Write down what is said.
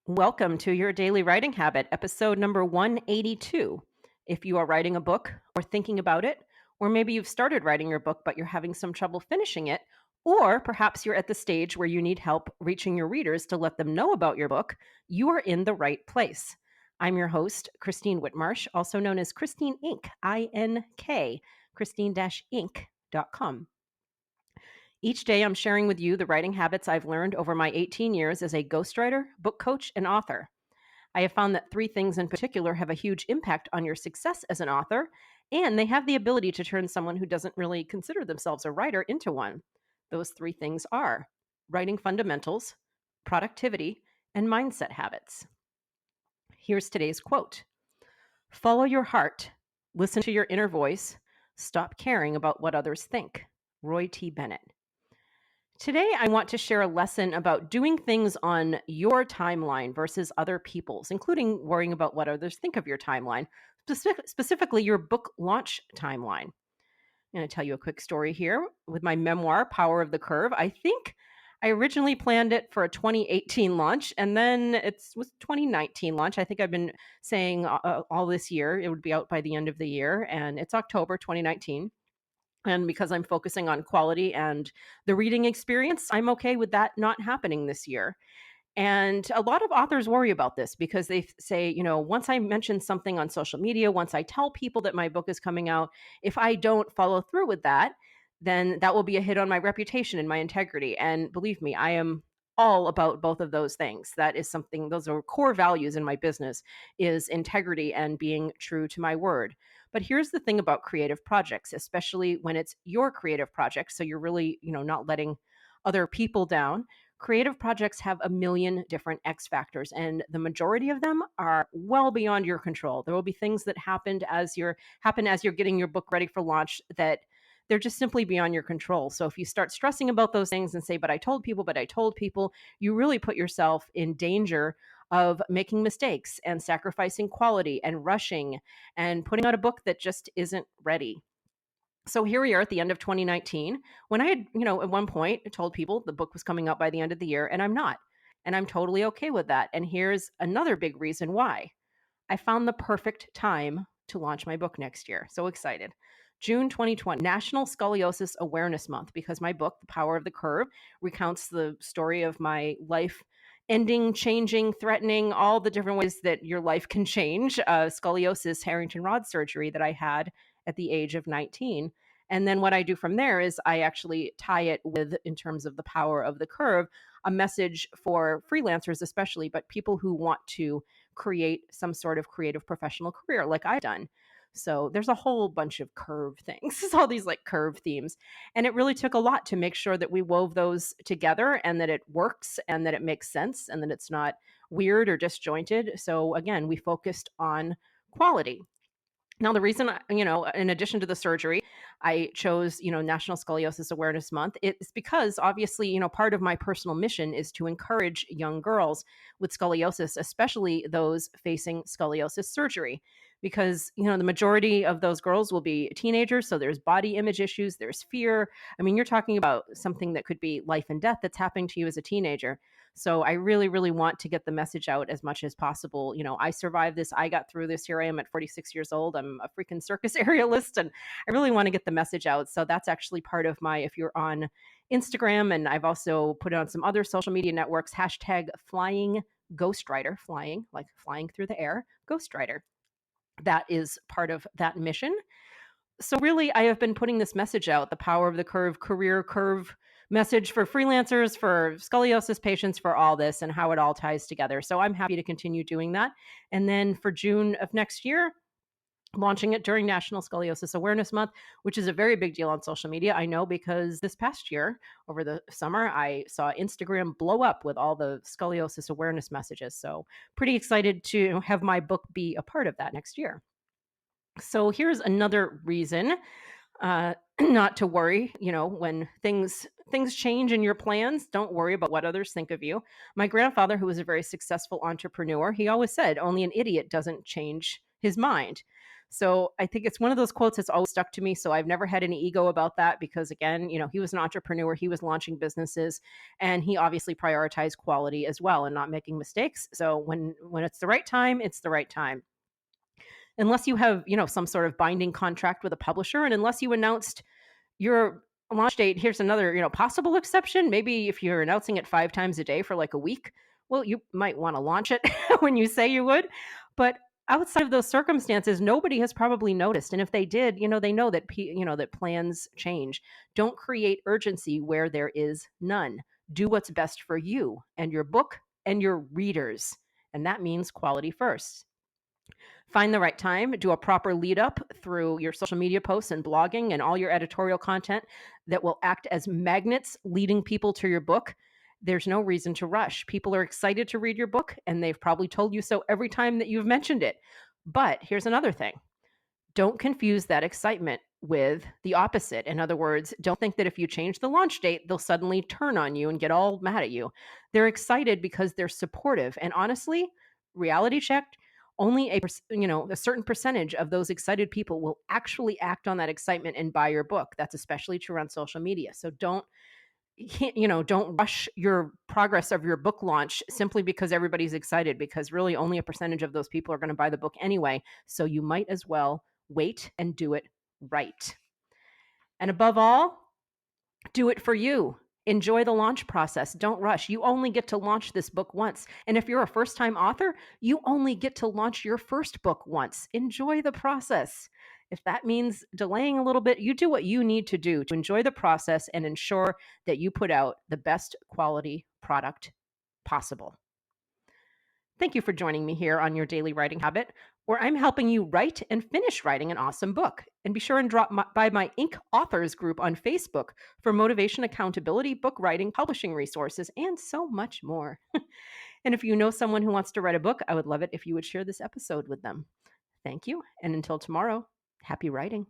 Welcome to your daily writing habit, episode number 182. If you are writing a book or thinking about it, or maybe you've started writing your book but you're having some trouble finishing it, or perhaps you're at the stage where you need help reaching your readers to let them know about your book, you are in the right place. I'm your host, Christine Whitmarsh, also known as Christine Inc., I-N-K, christine-inc.com. Each day, I'm sharing with you the writing habits I've learned over my 18 years as a ghostwriter, book coach, and author. I have found that three things in particular have a huge impact on your success as an author, and they have the ability to turn someone who doesn't really consider themselves a writer into one. Those three things are writing fundamentals, productivity, and mindset habits. Here's today's quote: "Follow your heart, listen to your inner voice, stop caring about what others think." Roy T. Bennett. Today, I want to share a lesson about doing things on your timeline versus other people's, including worrying about what others think of your timeline, specifically your book launch timeline. I'm going to tell you a quick story here with my memoir, Power of the Curve. I think I originally planned it for a 2018 launch, and then it was 2019 launch. I think I've been saying all this year it would be out by the end of the year, and it's October 2019. And because I'm focusing on quality and the reading experience, I'm okay with that not happening this year. And a lot of authors worry about this because they say, once I mention something on social media, once I tell people that my book is coming out, if I don't follow through with that, then that will be a hit on my reputation and my integrity. And believe me, I am all about both of those things. That is something, those are core values in my business, is integrity and being true to my word. But here's the thing about creative projects, especially when it's your creative project. So you're really, not letting other people down. Creative projects have a million different X factors, and the majority of them are well beyond your control. There will be things that happen as you're getting your book ready for launch that they're just simply beyond your control. So if you start stressing about those things and say, but I told people, you really put yourself in danger of making mistakes and sacrificing quality and rushing and putting out a book that just isn't ready. So here we are at the end of 2019 when I had, at one point told people the book was coming out by the end of the year, and I'm not. And I'm totally okay with that. And here's another big reason why. I found the perfect time to launch my book next year. So excited. June 2020, National Scoliosis Awareness Month, because my book, The Power of the Curve, recounts the story of my life ending, changing, threatening, all the different ways that your life can change. Scoliosis, Harrington rod surgery that I had at the age of 19. And then what I do from there is I actually tie it with, in terms of the power of the curve, a message for freelancers especially, but people who want to create some sort of creative professional career like I've done. So there's a whole bunch of curve things, all these like curve themes. And it really took a lot to make sure that we wove those together and that it works and that it makes sense and that it's not weird or disjointed. So again, we focused on quality. Now, the reason, in addition to the surgery, I chose, National Scoliosis Awareness Month, it's because obviously, part of my personal mission is to encourage young girls with scoliosis, especially those facing scoliosis surgery, because, the majority of those girls will be teenagers. So there's body image issues, there's fear. I mean, you're talking about something that could be life and death that's happening to you as a teenager. So I really, really want to get the message out as much as possible. I survived this. I got through this. Here I am at 46 years old. I'm a freaking circus aerialist, and I really want to get the message out. So that's actually part of my, if you're on Instagram, and I've also put it on some other social media networks, hashtag flying ghostwriter, flying, like flying through the air, ghostwriter. That is part of that mission. So really, I have been putting this message out, the power of the curve, career curve message for freelancers, for scoliosis patients, for all this and how it all ties together. So I'm happy to continue doing that. And then for June of next year, launching it during National Scoliosis Awareness Month, which is a very big deal on social media. I know because this past year, over the summer, I saw Instagram blow up with all the scoliosis awareness messages. So pretty excited to have my book be a part of that next year. So here's another reason not to worry. When things change in your plans, don't worry about what others think of you. My grandfather, who was a very successful entrepreneur, he always said, only an idiot doesn't change his mind. So I think it's one of those quotes that's always stuck to me. So I've never had any ego about that because, again, he was an entrepreneur, he was launching businesses, and he obviously prioritized quality as well and not making mistakes. So when it's the right time, it's the right time. Unless you have, some sort of binding contract with a publisher, and unless you announced your launch date, here's another, possible exception. Maybe if you're announcing it 5 times a day for like a week, well, you might want to launch it when you say you would. But outside of those circumstances, nobody has probably noticed. And if they did, they know that that plans change. Don't create urgency where there is none. Do what's best for you and your book and your readers. And that means quality first. Find the right time, do a proper lead up through your social media posts and blogging and all your editorial content that will act as magnets leading people to your book. There's no reason to rush. People are excited to read your book, and they've probably told you so every time that you've mentioned it. But here's another thing. Don't confuse that excitement with the opposite. In other words, don't think that if you change the launch date, they'll suddenly turn on you and get all mad at you. They're excited because they're supportive. And honestly, reality check, only a certain percentage of those excited people will actually act on that excitement and buy your book. That's especially true on social media. So don't rush your progress of your book launch simply because everybody's excited, because really only a percentage of those people are going to buy the book anyway. So you might as well wait and do it right. And above all, do it for you. Enjoy the launch process. Don't rush. You only get to launch this book once. And if you're a first time author, you only get to launch your first book once. Enjoy the process. If that means delaying a little bit, you do what you need to do to enjoy the process and ensure that you put out the best quality product possible. Thank you for joining me here on Your Daily Writing Habit, where I'm helping you write and finish writing an awesome book. And be sure and drop by my Inc. Authors group on Facebook for motivation, accountability, book writing, publishing resources, and so much more. And if you know someone who wants to write a book, I would love it if you would share this episode with them. Thank you. And until tomorrow, happy writing.